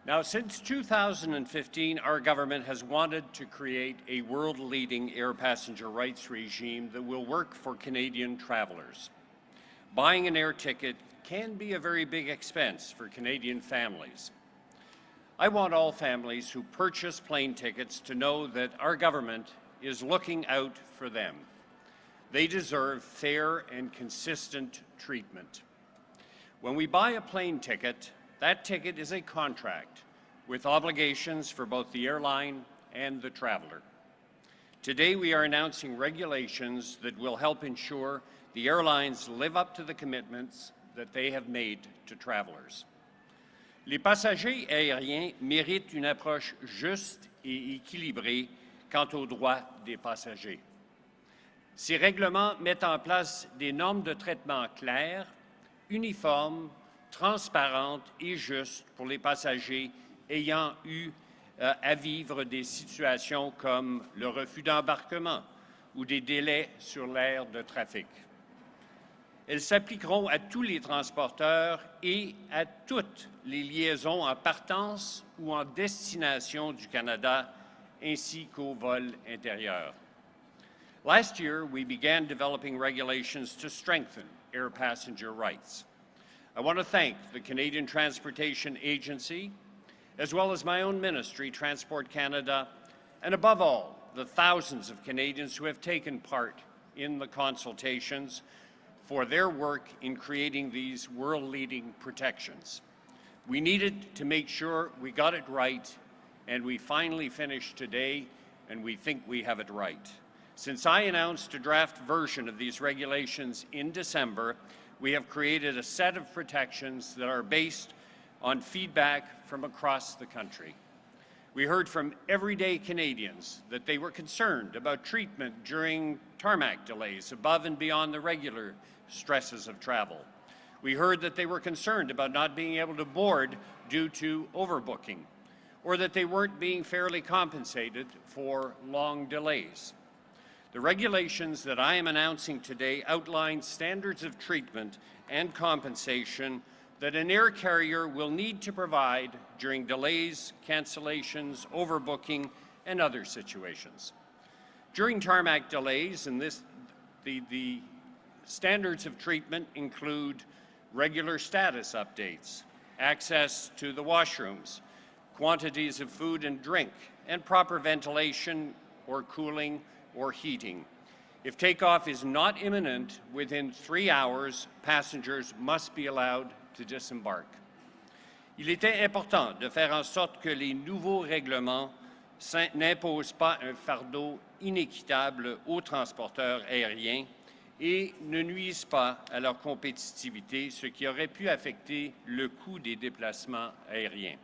Now, since 2015, our government has wanted to create a world-leading air passenger rights regime that will work for Canadian travelers. Buying an air ticket can be a very big expense for Canadian families. I want all families who purchase plane tickets to know that our government is looking out for them. They deserve fair and consistent treatment. When we buy a plane ticket, that ticket is a contract with obligations for both the airline and the traveler. Today, we are announcing regulations that will help ensure the airlines live up to the commitments that they have made to travelers. Les passagers aériens méritent une approche juste et équilibrée quant aux droits des passagers. Ces règlements mettent en place des normes de traitement claires, uniformes, transparentes et justes pour les passagers ayant eu à vivre des situations comme le refus d'embarquement ou des délais sur l'aire de trafic. Elles s'appliqueront à tous les transporteurs et à toutes les liaisons en partance ou en destination du Canada, ainsi qu'aux vols intérieurs. Last year, we began developing regulations to strengthen air passenger rights. I want to thank the Canadian Transportation Agency, as well as my own ministry, Transport Canada, and above all, the thousands of Canadians who have taken part in the consultations for their work in creating these world-leading protections. We needed to make sure we got it right, and we finally finished today, and we think we have it right. Since I announced a draft version of these regulations in December, we have created a set of protections that are based on feedback from across the country. We heard from everyday Canadians that they were concerned about treatment during tarmac delays above and beyond the regular stresses of travel. We heard that they were concerned about not being able to board due to overbooking, or that they weren't being fairly compensated for long delays. The regulations that I am announcing today outline standards of treatment and compensation that an air carrier will need to provide during delays, cancellations, overbooking, and other situations. During tarmac delays, the standards of treatment include regular status updates, access to the washrooms, quantities of food and drink, and proper ventilation or cooling or heating. If takeoff is not imminent, within 3 hours, passengers must be allowed to disembark. Il était important de faire en sorte que les nouveaux règlements n'imposent pas un fardeau inéquitable aux transporteurs aériens et ne nuisent pas à leur compétitivité, ce qui aurait pu affecter le coût des déplacements aériens.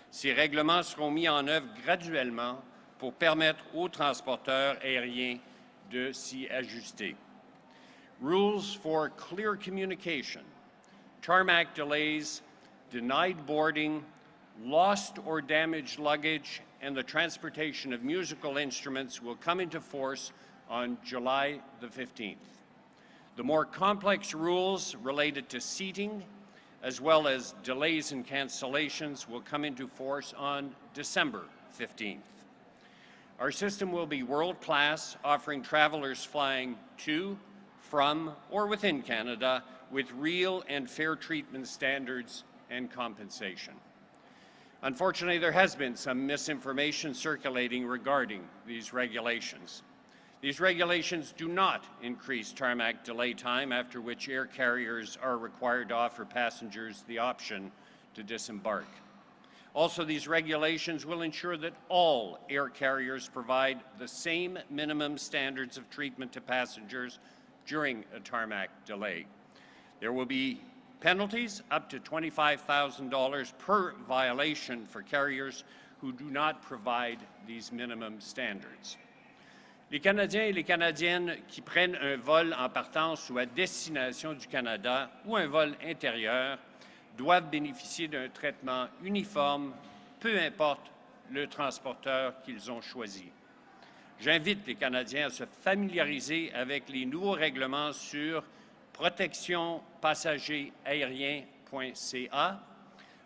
Ces règlements seront mis en œuvre graduellement pour permettre aux transporteurs aériens de s'y ajuster. Rules for clear communication, tarmac delays, denied boarding, lost or damaged luggage, and the transportation of musical instruments will come into force on July the 15th. The more complex rules related to seating, as well as delays and cancellations, will come into force on December 15th. Our system will be world-class, offering travelers flying to, from, or within Canada with real and fair treatment standards and compensation. Unfortunately, there has been some misinformation circulating regarding these regulations. These regulations do not increase tarmac delay time, after which air carriers are required to offer passengers the option to disembark. Also, these regulations will ensure that all air carriers provide the same minimum standards of treatment to passengers during a tarmac delay. There will be penalties up to $25,000 per violation for carriers who do not provide these minimum standards. Les Canadiens et les Canadiennes qui prennent un vol en partance ou à destination du Canada ou un vol intérieur doivent bénéficier d'un traitement uniforme, peu importe le transporteur qu'ils ont choisi. J'invite les Canadiens à se familiariser avec les nouveaux règlements sur protectionpassageraérien.ca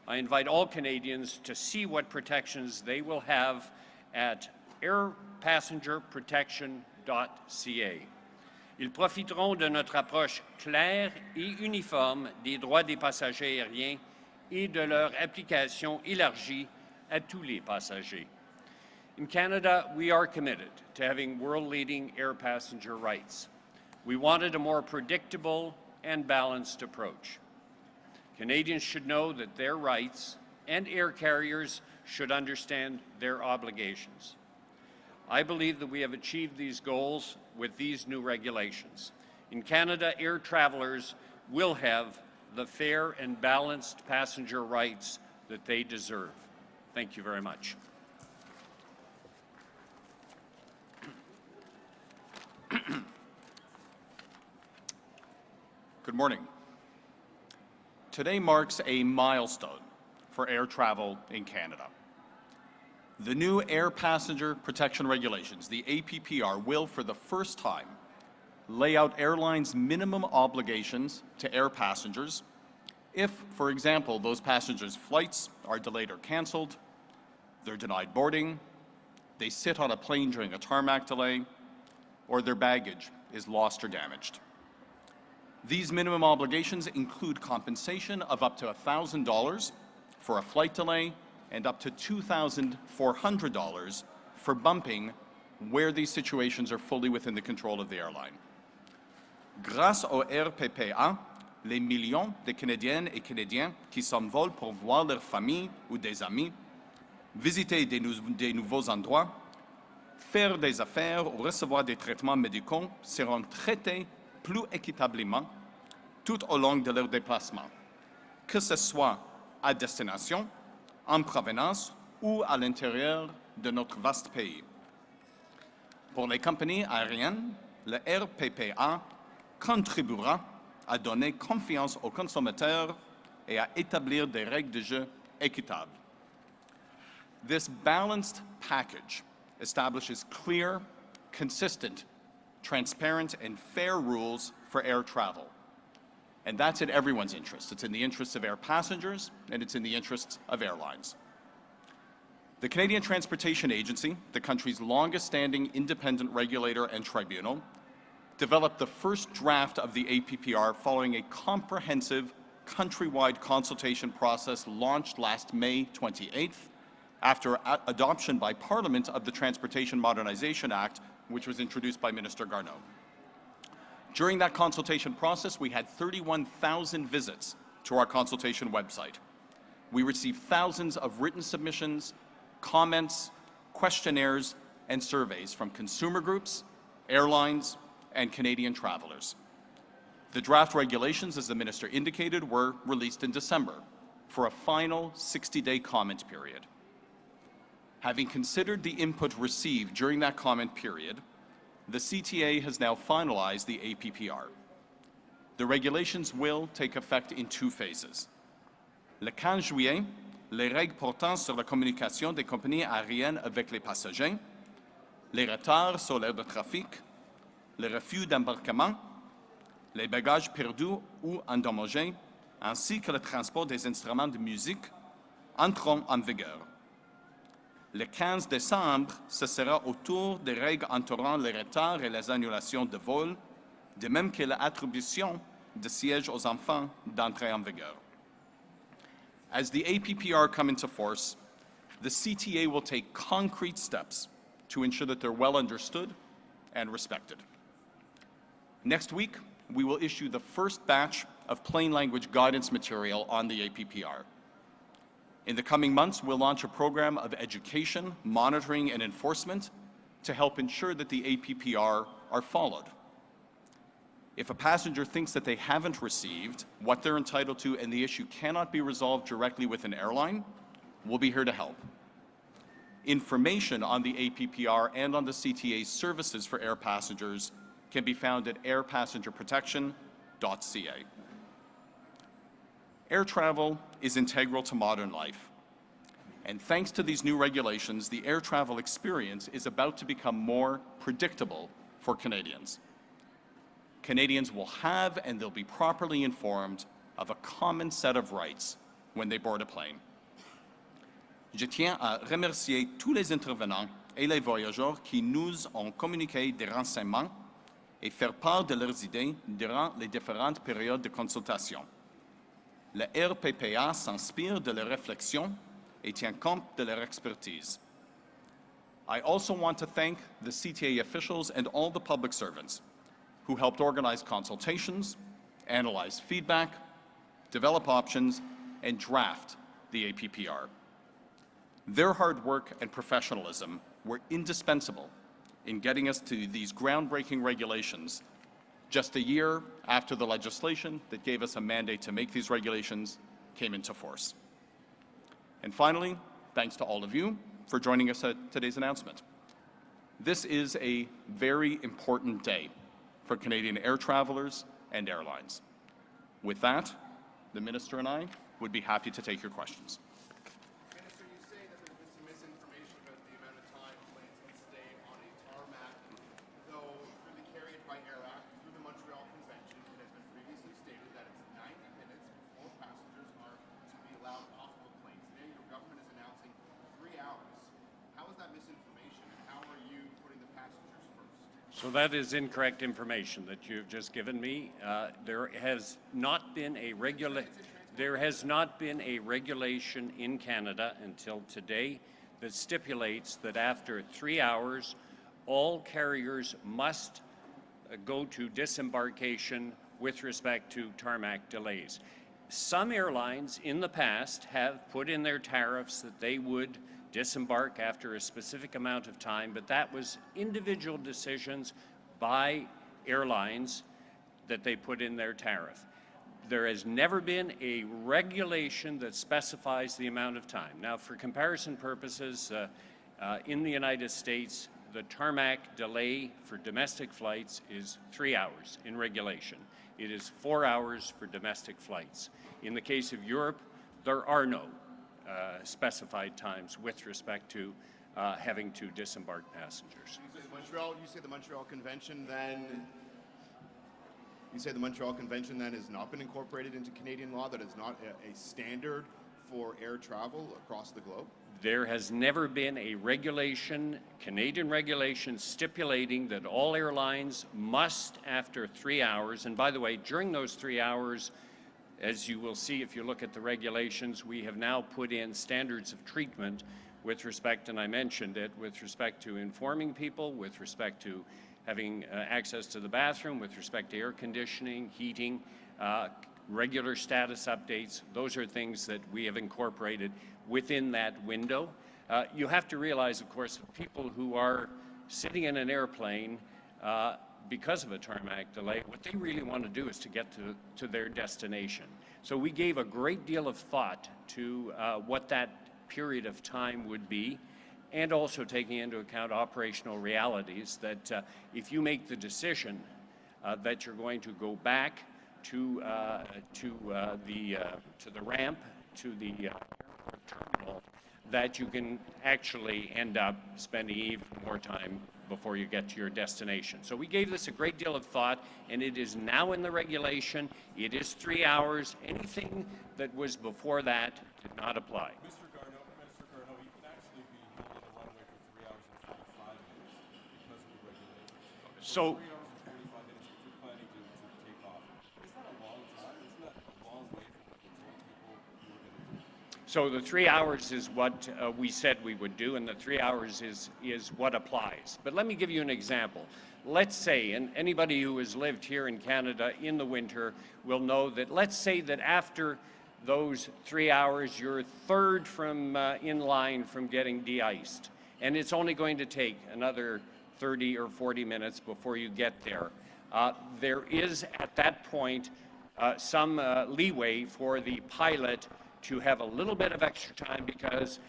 I invite all Canadians to see what protections they will have at airpassengerprotection.ca. Ils profiteront de notre approche claire et uniforme des droits des passagers aériens et de leur application élargie à tous les passagers. In Canada, we are committed to having world-leading air passenger rights. We wanted a more predictable and balanced approach. Canadians should know that their rights and air carriers should understand their obligations. I believe that we have achieved these goals with these new regulations. In Canada, air travelers will have the fair and balanced passenger rights that they deserve. Thank you very much. Good morning. Today marks a milestone for air travel in Canada. The new Air Passenger Protection Regulations, the APPR, will for the first time lay out airlines' minimum obligations to air passengers if, for example, those passengers' flights are delayed or canceled, they're denied boarding, they sit on a plane during a tarmac delay, or their baggage is lost or damaged. These minimum obligations include compensation of up to $1,000 for a flight delay and up to $2,400 for bumping where these situations are fully within the control of the airline. Grâce au RPPA, les millions de Canadiennes et Canadiens qui s'envolent pour voir leur famille ou des amis, visiter des nouveaux endroits, faire des affaires ou recevoir des traitements médicaux seront traités plus équitablement tout au long de leur déplacement, que ce soit à destination, en provenance ou à l'intérieur de notre vaste pays. Pour les compagnies aériennes, le RPPA contribuera à donner confiance aux consommateurs et à établir des règles de jeu équitables. This balanced package establishes clear, consistent, transparent, and fair rules for air travel. And that's in everyone's interest. It's in the interests of air passengers, and it's in the interests of airlines. The Canadian Transportation Agency, the country's longest-standing independent regulator and tribunal, developed the first draft of the APPR following a comprehensive countrywide consultation process launched last May 28th after adoption by Parliament of the Transportation Modernization Act, which was introduced by Minister Garneau. During that consultation process, we had 31,000 visits to our consultation website. We received thousands of written submissions, comments, questionnaires, and surveys from consumer groups, airlines, and Canadian travelers. The draft regulations, as the Minister indicated, were released in December for a final 60-day comment period. Having considered the input received during that comment period, the CTA has now finalized the APPR. The regulations will take effect in two phases. Le 15 juillet, les règles portant sur la communication des compagnies aériennes avec les passagers, les retards sur l'aire de trafic, le refus d'embarquement, les bagages perdus ou endommagés, ainsi que le transport des instruments de musique entreront en vigueur. Le 15 décembre, ce sera au tour des règles entourant les retards et les annulations de vol, de même que l'attribution de sièges aux enfants d'entrée en vigueur. As the APPR come into force, the CTA will take concrete steps to ensure that they're well understood and respected. Next week, we will issue the first batch of plain language guidance material on the APPR. In the coming months, we'll launch a program of education, monitoring, and enforcement to help ensure that the APPR are followed. If a passenger thinks that they haven't received what they're entitled to and the issue cannot be resolved directly with an airline, we'll be here to help. Information on the APPR and on the CTA's services for air passengers can be found at airpassengerprotection.ca. Air travel is integral to modern life. And thanks to these new regulations, the air travel experience is about to become more predictable for Canadians. Canadians will have and they'll be properly informed of a common set of rights when they board a plane. Je tiens à remercier tous les intervenants et les voyageurs qui nous ont communiqué des renseignements et faire part de leurs idées durant les différentes périodes de consultation. Le RPPA s'inspire de leurs réflexions et tient compte de leur expertise. I also want to thank the CTA officials and all the public servants who helped organize consultations, analyze feedback, develop options, and draft the APPR. Their hard work and professionalism were indispensable in getting us to these groundbreaking regulations just a year after the legislation that gave us a mandate to make these regulations came into force. And finally, thanks to all of you for joining us at today's announcement. This is a very important day for Canadian air travelers and airlines. With that, the Minister and I would be happy to take your questions. Minister, you say that there's been some misinformation about the amount of time planes can stay on a tarmac, though through the Carry It by Air Act, through the Montreal Convention, it has been previously stated that it's 90 minutes before passengers are to be allowed off of a plane. Today, your government is announcing 3 hours. How is that misinformation, and how are you putting the passengers first? So that is incorrect information that you've just given me. There has not been a regulation in Canada until today that stipulates that after 3 hours, all carriers must go to disembarkation with respect to tarmac delays. Some airlines in the past have put in their tariffs that they would disembark after a specific amount of time, but that was individual decisions by airlines that they put in their tariff. There has never been a regulation that specifies the amount of time. Now, for comparison purposes, in the United States, the tarmac delay for domestic flights is 3 hours in regulation. It is 4 hours for domestic flights. In the case of Europe, there are no specified times with respect to having to disembark passengers. You say the Montreal Convention then. You say the Montreal Convention then has not been incorporated into Canadian law. That is not a standard for air travel across the globe. There has never been a regulation, Canadian regulation, stipulating that all airlines must, after 3 hours, and by the way, during those 3 hours, as you will see if you look at the regulations, we have now put in standards of treatment with respect, and I mentioned it, with respect to informing people, with respect to having access to the bathroom, with respect to air conditioning, heating, regular status updates. Those are things that we have incorporated within that window. You have to realize, of course, people who are sitting in an airplane because of a tarmac delay, what they really want to do is to get to their destination. So we gave a great deal of thought to what that period of time would be, and also taking into account operational realities that if you make the decision that you're going to go back to the ramp, to the airport terminal, that you can actually end up spending even more time before you get to your destination. So we gave this a great deal of thought, and it is now in the regulation. It is 3 hours. Anything that was before that did not apply. Mr. Garneau, you can actually be held in the runway for 3 hours and 45 minutes because of the regulation. So 3 hours and 45 minutes if you're planning to take off. Is that a long time? Isn't that a long way from what you told people you were going to do? So the 3 hours is what we said we would do, and the 3 hours is what applies. But let me give you an example. Let's say, and anybody who has lived here in Canada in the winter will know that, let's say that after those 3 hours, you're third from in line from getting de-iced, and it's only going to take another 30 or 40 minutes before you get there. There is, at that point, some leeway for the pilot to have a little bit of extra time, because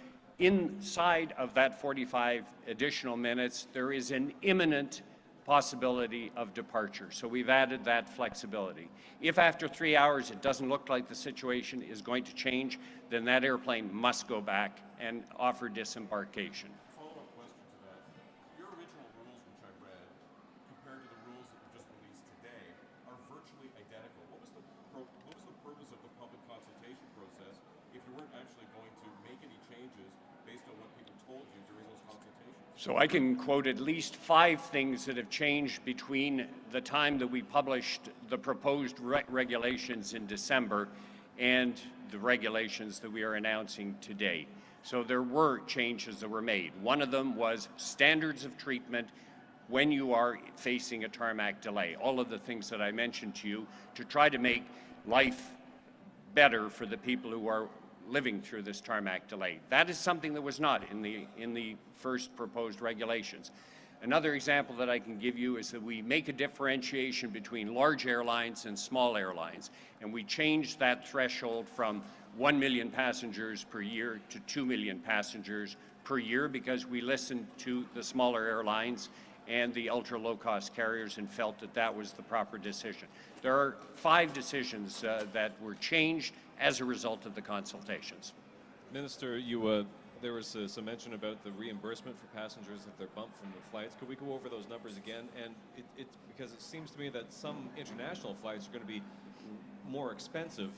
inside of that 45 additional minutes, there is an imminent possibility of departure. So we've added that flexibility. If after 3 hours it doesn't look like the situation is going to change, then that airplane must go back and offer disembarkation. Follow-up question to that. Your original rules, which I read, compared to the rules that were just released today, are virtually identical. What was the purpose of the public consultation process if So I can quote at least 5 things that have changed between the time that we published the proposed regulations in December and the regulations that we are announcing today. So there were changes that were made. One of them was standards of treatment when you are facing a tarmac delay. All of the things that I mentioned to you to try to make life better for the people who are living through this tarmac delay. That is something that was not in the first proposed regulations. Another example that I can give you is that we make a differentiation between large airlines and small airlines, and we changed that threshold from 1 million passengers per year to 2 million passengers per year because we listened to the smaller airlines and the ultra low-cost carriers and felt that that was the proper decision. There are 5 decisions that were changed as a result of the consultations. Minister, there was some mention about the reimbursement for passengers if they're bumped from the flights. Could we go over those numbers again? And because it seems to me that some international flights are going to be more expensive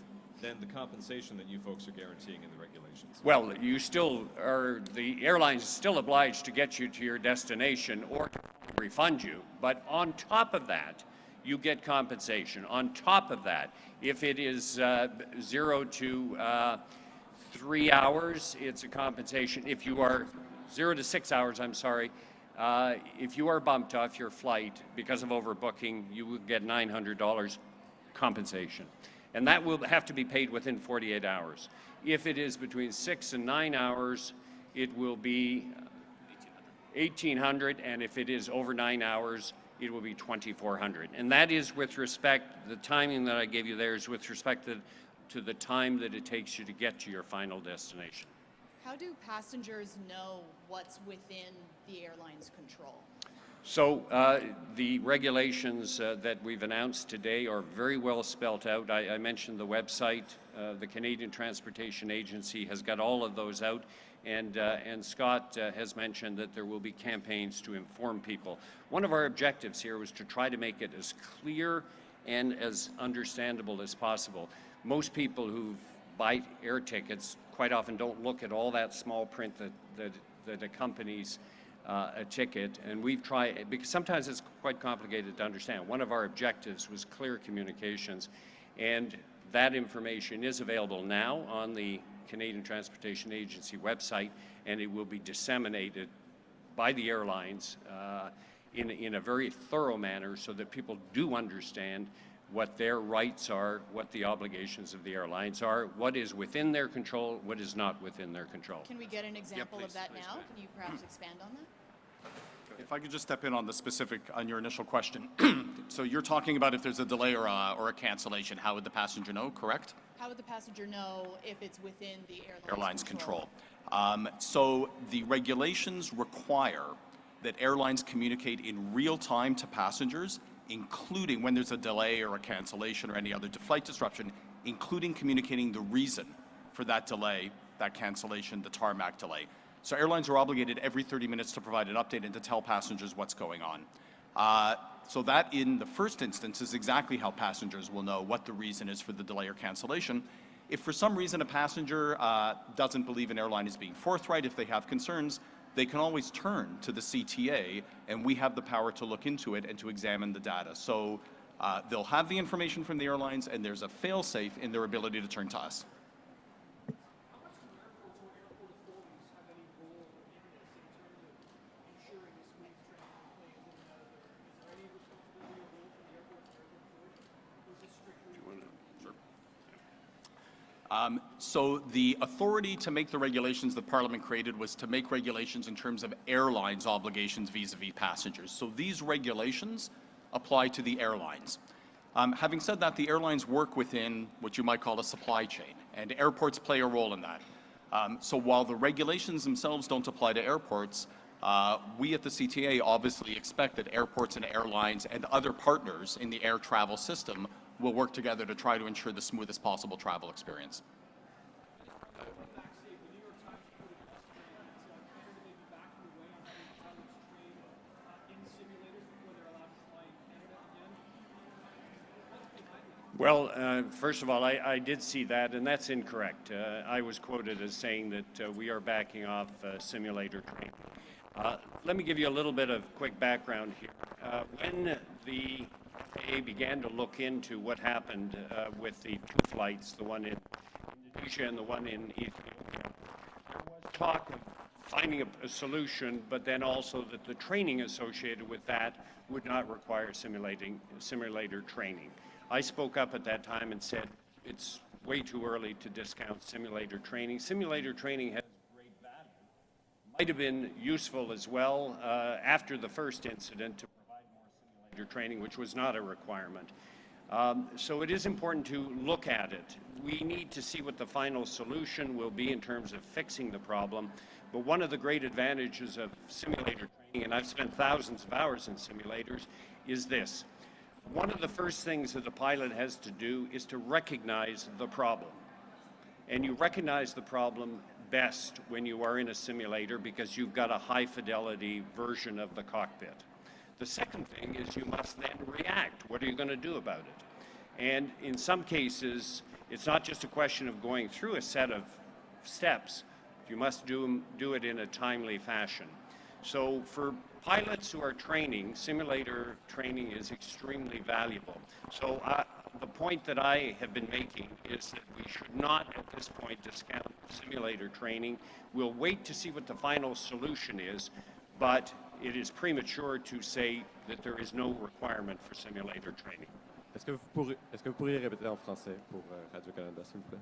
than the compensation that you folks are guaranteeing in the regulations. Well, you still are, the airlines are still obliged to get you to your destination or to refund you. But on top of that, you get compensation. On top of that, if it is 0 to 3 hours, it's a compensation. If you are 0 to 6 hours, I'm sorry, if you are bumped off your flight because of overbooking, you will get $900 compensation. And that will have to be paid within 48 hours. If it is between 6 and 9 hours, it will be $1,800, and if it is over 9 hours, it will be $2,400. And that is with respect, the timing that I gave you there is with respect to the time that it takes you to get to your final destination. How do passengers know what's within the airline's control? So the regulations that we've announced today are very well spelt out. I mentioned the website. The Canadian Transportation Agency has got all of those out. And Scott has mentioned that there will be campaigns to inform people. One of our objectives here was to try to make it as clear and as understandable as possible. Most people who buy air tickets quite often don't look at all that small print that accompanies a ticket, and we've tried, because sometimes it's quite complicated to understand. One of our objectives was clear communications, and that information is available now on the Canadian Transportation Agency website, and it will be disseminated by the airlines in a very thorough manner so that people do understand what their rights are, what the obligations of the airlines are, what is within their control, what is not within their control. Can we get an example please, of that please, now? ma'am. Can you perhaps expand on that? If I could just step in on the specific, on your initial question. So you're talking about if there's a delay or a cancellation, how would the passenger know, correct? How would the passenger know if it's within the Airline's control. So the regulations require that airlines communicate in real time to passengers, including when there's a delay or a cancellation or any other flight disruption, including communicating the reason for that delay, that cancellation, the tarmac delay. So airlines are obligated every 30 minutes to provide an update and to tell passengers what's going on. So that, in the first instance, is exactly how passengers will know what the reason is for the delay or cancellation. If for some reason a passenger doesn't believe an airline is being forthright, if they have concerns, they can always turn to the CTA, and we have the power to look into it and to examine the data. So they'll have the information from the airlines, and there's a fail-safe in their ability to turn to us. So the authority to make the regulations that Parliament created was to make regulations in terms of airlines' obligations vis-a-vis passengers. So these regulations apply to the airlines. Having said that, the airlines work within what you might call a supply chain, and airports play a role in that. So while the regulations themselves don't apply to airports, we at the CTA obviously expect that airports and airlines and other partners in the air travel system will work together to try to ensure the smoothest possible travel experience. Well, first of all, I did see that, and that's incorrect. I was quoted as saying that we are backing off simulator training. Let me give you a little bit of quick background here. When the FAA began to look into what happened with the two flights, the one in Indonesia and the one in Ethiopia, there was talk of finding a solution, but then also that the training associated with that would not require simulator training. I spoke up at that time and said it's way too early to discount simulator training. Simulator training has great value. Might have been useful as well after the first incident to provide more simulator training, which was not a requirement. So it is important to look at it. We need to see what the final solution will be in terms of fixing the problem. But one of the great advantages of simulator training, and I've spent thousands of hours in simulators, is this. One of the first things that a pilot has to do is to recognize the problem. And you recognize the problem best when you are in a simulator because you've got a high fidelity version of the cockpit. The second thing is you must then react. What are you going to do about it? And in some cases, it's not just a question of going through a set of steps. You must do it in a timely fashion. So for pilots who are training, simulator training is extremely valuable. So the point that I have been making is that we should not at this point discount simulator training. We'll wait to see what the final solution is, but it is premature to say that there is no requirement for simulator training. Est-ce que vous pourriez répéter en français pour Radio-Canada, s'il vous plaît?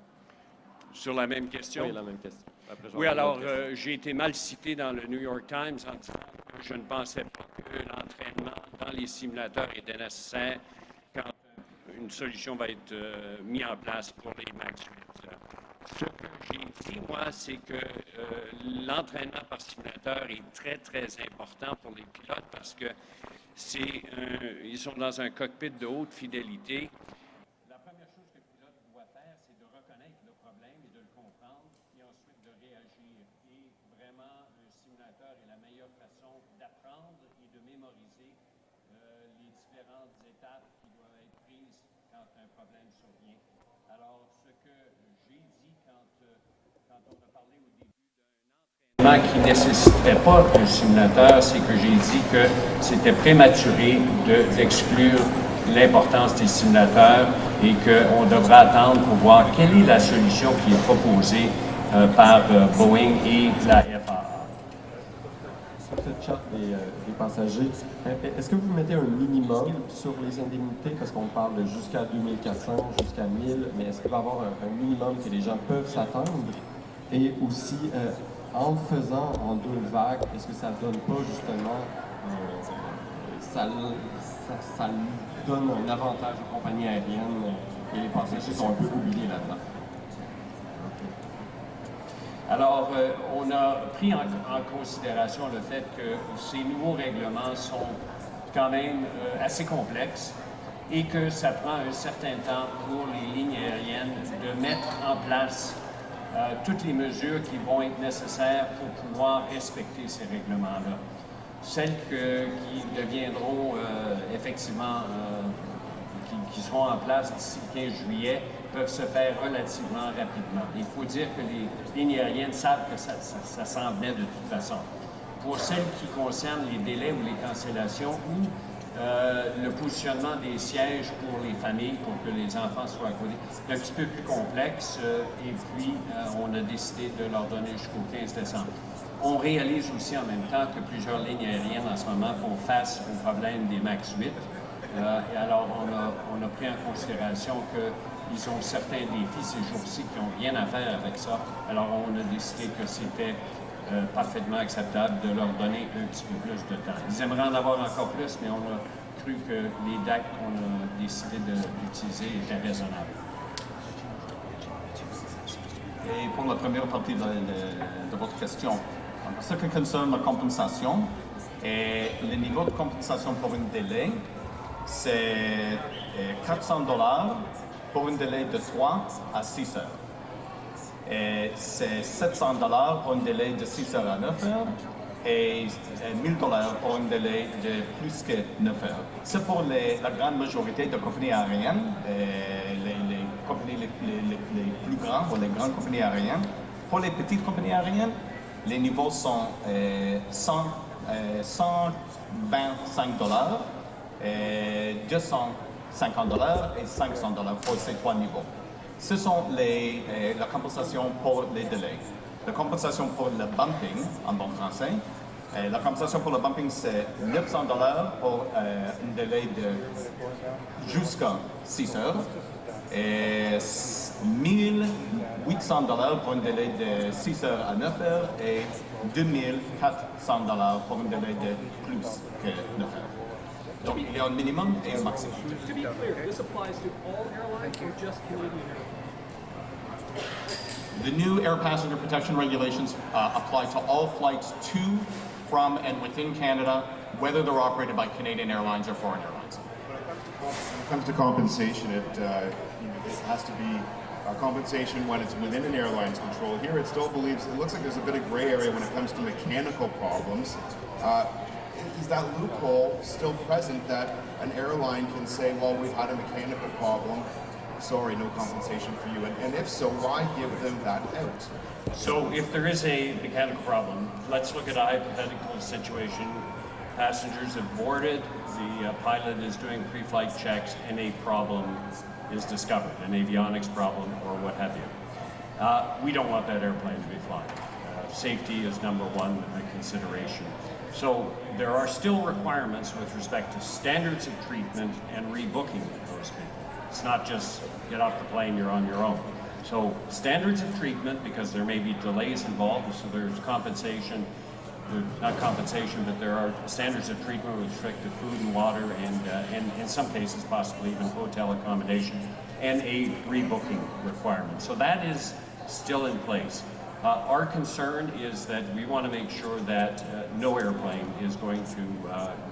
Sur la même question? Oui, la même question. Après, Oui, alors j'ai été mal cité dans le New York Times en disant que je ne pensais pas que l'entraînement dans les simulateurs était nécessaire quand une solution va être mise en place pour les MAX 8. Ce que j'ai dit, moi, c'est que l'entraînement par simulateur est très, très important pour les pilotes parce que ils sont dans un cockpit de haute fidélité. La première chose que le pilote doit faire, c'est de reconnaître le problème et de le comprendre et ensuite de réagir. Et vraiment, un simulateur est la meilleure façon d'apprendre et de mémoriser les différentes étapes qui doivent être prises quand un problème survient. Alors, ce que j'ai dit quand on a parlé au début d'un entraînement qui ne nécessiterait pas un simulateur, c'est que j'ai dit que c'était prématuré d'exclure l'importance des simulateurs et qu'on devra attendre pour voir quelle est la solution qui est proposée par Boeing et la FAA. Sur cette charte des passagers, est-ce que vous mettez un minimum sur les indemnités? Parce qu'on parle de jusqu'à 2400, jusqu'à 1000, mais est-ce qu'il va y avoir un minimum que les gens peuvent s'attendre? Et aussi, en faisant en deux vagues, est-ce que ça ne donne pas justement, ça donne un avantage aux compagnies aériennes et les passagers sont un peu oubliés là-dedans? Alors, on a pris en considération le fait que ces nouveaux règlements sont quand même assez complexes et que ça prend un certain temps pour les lignes aériennes de mettre en place toutes les mesures qui vont être nécessaires pour pouvoir respecter ces règlements-là. Celles qui deviendront effectivement, qui seront en place d'ici le 15 juillet, peuvent se faire relativement rapidement. Il faut dire que les lignes aériennes savent que ça s'en venait de toute façon. Pour celles qui concernent les délais ou les cancellations ou le positionnement des sièges pour les familles, pour que les enfants soient à côté, c'est un petit peu plus complexe et puis on a décidé de leur donner jusqu'au 15 décembre. On réalise aussi en même temps que plusieurs lignes aériennes en ce moment font face au problème des MAX 8. Et alors on a pris en considération qu'ils ont certains défis ces jours-ci qui n'ont rien à faire avec ça. Alors on a décidé que c'était parfaitement acceptable de leur donner un petit peu plus de temps. Ils aimeraient en avoir encore plus, mais on a cru que les dates qu'on a décidé d'utiliser étaient raisonnables. Et pour la première partie de votre question, en ce qui concerne la compensation, et le niveau de compensation pour un délai, c'est $400 pour un délai de 3 à 6 heures. Et c'est $700 pour un délai de 6 heures à 9 heures et $1,000 pour un délai de plus que 9 heures. C'est pour la grande majorité de compagnies aériennes, les compagnies les plus grandes ou les grandes compagnies aériennes. Pour les petites compagnies aériennes, Les niveaux sont 125 dollars, 250 dollars et 500 dollars pour ces trois niveaux. Ce sont la compensation pour les délais. La compensation pour le bumping, en bon français, la compensation pour le bumping, c'est 900 dollars pour un délai de jusqu'à 6 heures et 1800 dollars pour un délai de 6 heures à 9 heures et 2400 dollars pour un délai de plus que 9 heures. Donc, il y a un minimum et un maximum. To be clear, this applies to all airlines or just Canadian Airlines? The new air passenger protection regulations apply to all flights to, from, and within Canada, whether they're operated by Canadian Airlines or foreign airlines. When it comes to compensation, it has to be compensation when it's within an airline's control. Here, it still believes it looks like there's a bit of gray area when it comes to mechanical problems. Is that loophole still present that an airline can say, well, we've had a mechanical problem, sorry, no compensation for you? And if so, why give them that out? So if there is a mechanical problem, let's look at a hypothetical situation. Passengers have boarded, the pilot is doing pre-flight checks, and a problem is discovered, an avionics problem or what have you. We don't want that airplane to be flying. Safety is number one consideration. So there are still requirements with respect to standards of treatment and rebooking those people. It's not just get off the plane, you're on your own. So standards of treatment, because there may be delays involved, so there's compensation, not compensation, but there are standards of treatment with respect to food and water and in some cases possibly even hotel accommodation and a rebooking requirement. So that is still in place. Our concern is that we want to make sure that no airplane is going to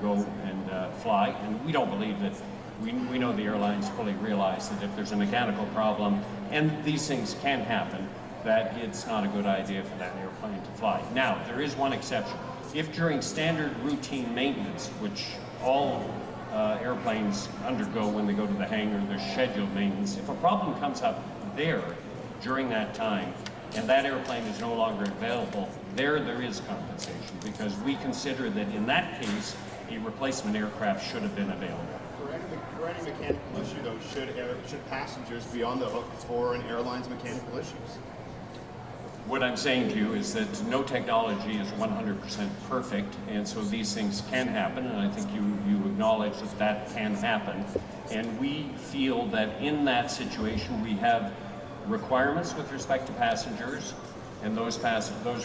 go and fly, and we don't believe that. We know the airlines fully realize that if there's a mechanical problem, and these things can happen, that it's not a good idea for that airplane to fly. Now, there is one exception. If during standard routine maintenance, which all airplanes undergo when they go to the hangar, there's scheduled maintenance, if a problem comes up there during that time, and that airplane is no longer available, there is compensation, because we consider that in that case, a replacement aircraft should have been available. For any mechanical issue, though, should passengers be on the hook for an airline's mechanical issues? What I'm saying to you is that no technology is 100% perfect, and so these things can happen, and I think you acknowledge that that can happen. And we feel that in that situation we have requirements with respect to passengers, and those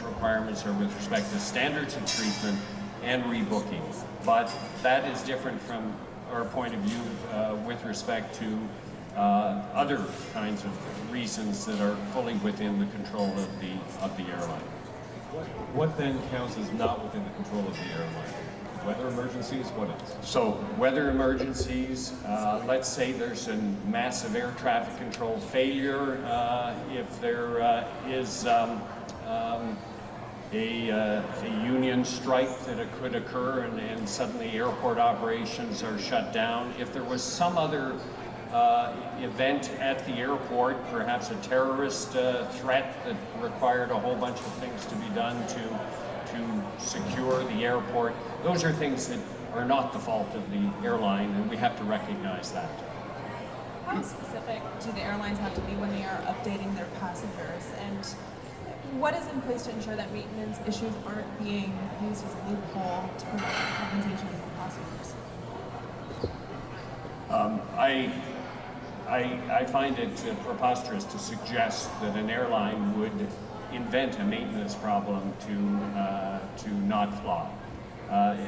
requirements are with respect to standards of treatment and rebooking. But that is different from our point of view with respect to other kinds of reasons that are fully within the control of the airline. What then counts as not within the control of the airline? Weather emergencies, what is? So weather emergencies, let's say there's a massive air traffic control failure, if there is a union strike that could occur and suddenly airport operations are shut down. If there was some other event at the airport, perhaps a terrorist threat that required a whole bunch of things to be done to secure the airport, those are things that are not the fault of the airline, and we have to recognize that. How specific do the airlines have to be when they are updating their passengers? And what is in place to ensure that maintenance issues aren't being used as a loophole to provide compensation for passengers? I find it preposterous to suggest that an airline would invent a maintenance problem to not fly.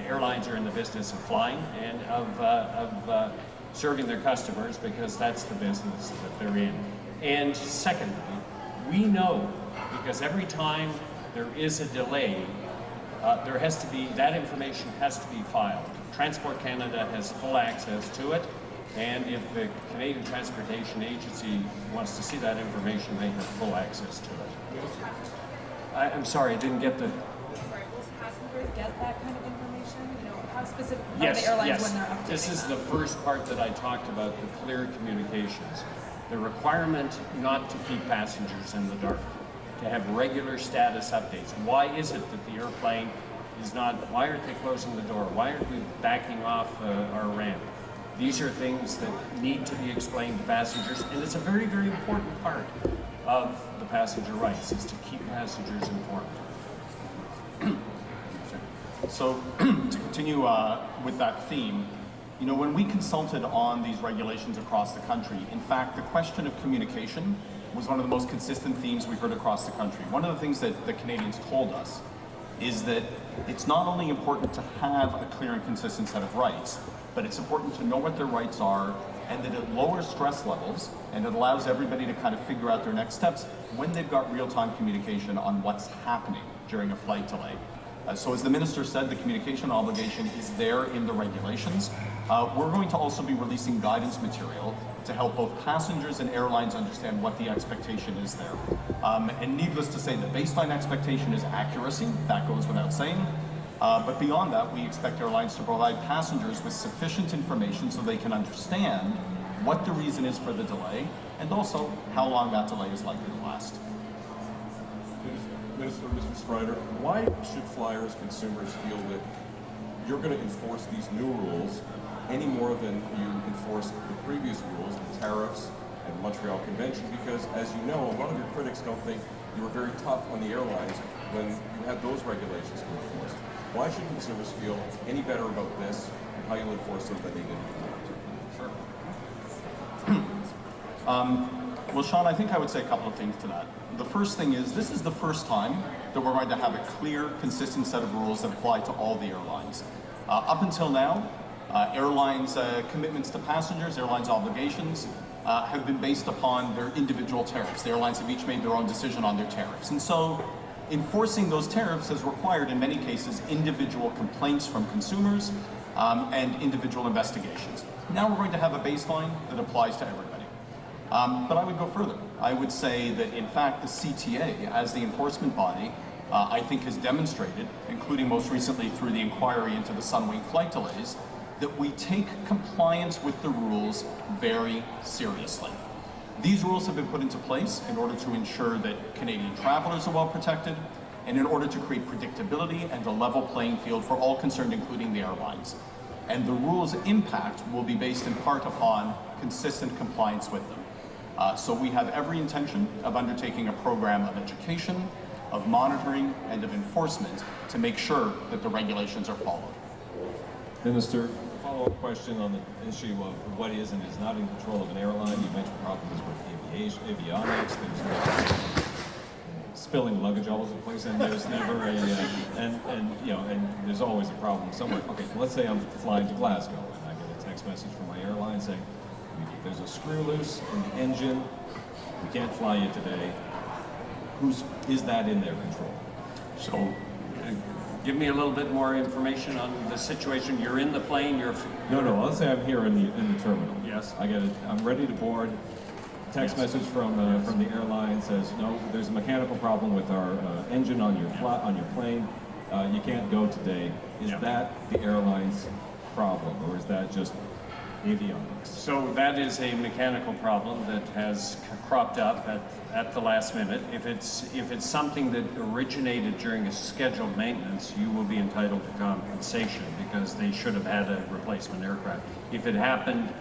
Airlines are in the business of flying and of serving their customers, because that's the business that they're in. And secondly, we know, because every time there is a delay, there has to be, that information has to be filed. Transport Canada has full access to it, and if the Canadian Transportation Agency wants to see that information, they have full access to it. I'm sorry, I didn't get the... Sorry, will passengers get that kind of information? You know, how specific are Yes, the airlines yes. when they're updating This is them? the first part that I talked about, the clear communications. The requirement not to keep passengers in the dark. to have regular status updates. Why is it that the airplane is not, why aren't they closing the door? Why aren't we backing off our ramp? These are things that need to be explained to passengers, and it's a very, very important part of the passenger rights, is to keep passengers informed. So to continue with that theme, you know, when we consulted on these regulations across the country, in fact, the question of communication was one of the most consistent themes we heard across the country. One of the things that the Canadians told us is that it's not only important to have a clear and consistent set of rights, but it's important to know what their rights are, and that it lowers stress levels and it allows everybody to kind of figure out their next steps when they've got real-time communication on what's happening during a flight delay. So as the Minister said, the communication obligation is there in the regulations. We're going to also be releasing guidance material to help both passengers and airlines understand what the expectation is there. And needless to say, the baseline expectation is accuracy. That goes without saying. But beyond that, we expect airlines to provide passengers with sufficient information so they can understand what the reason is for the delay and also how long that delay is likely to last. Minister, Mr. Strider, why should flyers, consumers feel that you're going to enforce these new rules any more than you enforced the previous rules, the tariffs and Montreal Convention? Because, as you know, a lot of your critics don't think you were very tough on the airlines when you had those regulations to enforce. Why should consumers feel any better about this and how you'll enforce them than they did before? Sure. Well, Sean, I think I would say a couple of things to that. The first thing is, this is the first time that we're going to have a clear, consistent set of rules that apply to all the airlines. Up until now, airlines' commitments to passengers, airlines' obligations, have been based upon their individual tariffs. The airlines have each made their own decision on their tariffs. And so, enforcing those tariffs has required, in many cases, individual complaints from consumers and individual investigations. Now we're going to have a baseline that applies to everybody. But I would go further. I would say that, in fact, the CTA, as the enforcement body, I think has demonstrated, including most recently through the inquiry into the Sunwing flight delays, that we take compliance with the rules very seriously. These rules have been put into place in order to ensure that Canadian travelers are well protected, and in order to create predictability and a level playing field for all concerned, including the airlines. And the rules' impact will be based in part upon consistent compliance with them. So we have every intention of undertaking a program of education, of monitoring, and of enforcement to make sure that the regulations are followed. Minister, follow-up question on the issue of what is and is not in control of an airline. You mentioned problems with avionics. There's spilling luggage all over the place, and there's never a and there's always a problem somewhere. Okay, let's say I'm flying to Glasgow and I get a text message from my airline saying there's a screw loose in the engine. We can't fly you today. Is that in their control? So, give me a little bit more information on the situation. You're in the plane. No. Let's say I'm here in the terminal. Yes. I'm ready to board. Text message from the airline says, no, there's a mechanical problem with our engine on your plane. You can't go today. Is that the airline's problem, or is that just avionics? So that is a mechanical problem that has cropped up at the last minute. If it's something that originated during a scheduled maintenance, you will be entitled to compensation because they should have had a replacement aircraft. If it happened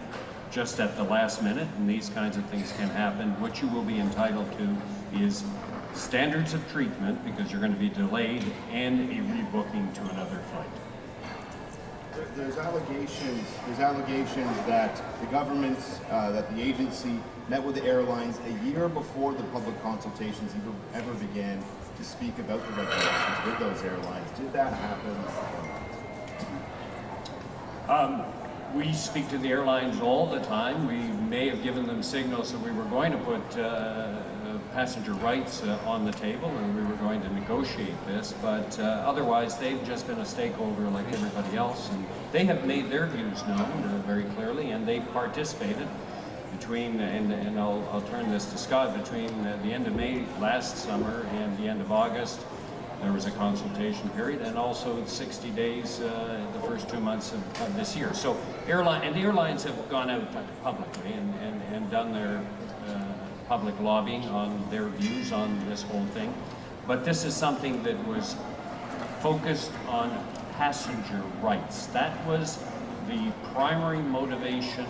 just at the last minute, and these kinds of things can happen, what you will be entitled to is standards of treatment because you're going to be delayed and a rebooking to another flight. There's allegations that the government, that the agency met with the airlines a year before the public consultations ever began to speak about the regulations with those airlines. Did that happen? We speak to the airlines all the time. We may have given them signals that we were going to put passenger rights on the table and we were going to negotiate this, but otherwise they've just been a stakeholder like everybody else, and they have made their views known very clearly, and they participated between, and I'll turn this to Scott, between the end of May last summer and the end of August. There was a consultation period, and also 60 days the first 2 months of this year. So the airlines have gone out publicly and done their public lobbying on their views on this whole thing. But this is something that was focused on passenger rights. That was the primary motivation,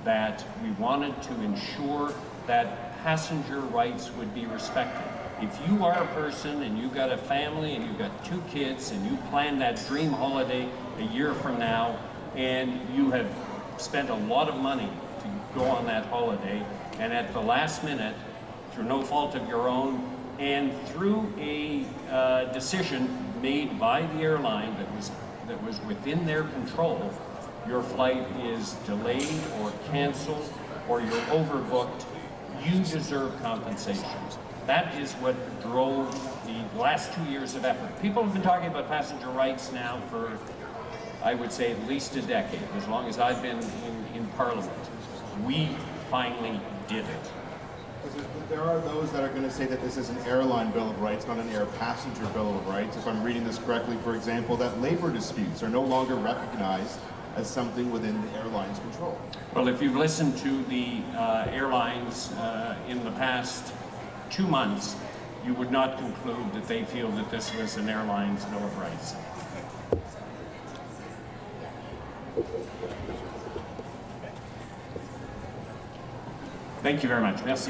that we wanted to ensure that passenger rights would be respected. If you are a person and you've got a family and you've got 2 kids and you plan that dream holiday a year from now, and you have spent a lot of money to go on that holiday, and at the last minute, through no fault of your own, and through a decision made by the airline that was within their control, your flight is delayed or canceled or you're overbooked, you deserve compensation. That is what drove the last 2 years of effort. People have been talking about passenger rights now for, I would say, at least a decade, as long as I've been in Parliament. We finally did it. There are those that are going to say that this is an airline bill of rights, not an air passenger bill of rights. If I'm reading this correctly, for example, that labor disputes are no longer recognized as something within the airline's control. Well, if you've listened to the airlines in the past 2 months, you would not conclude that they feel that this was an airline's bill of rights. Thank you very much. Merci.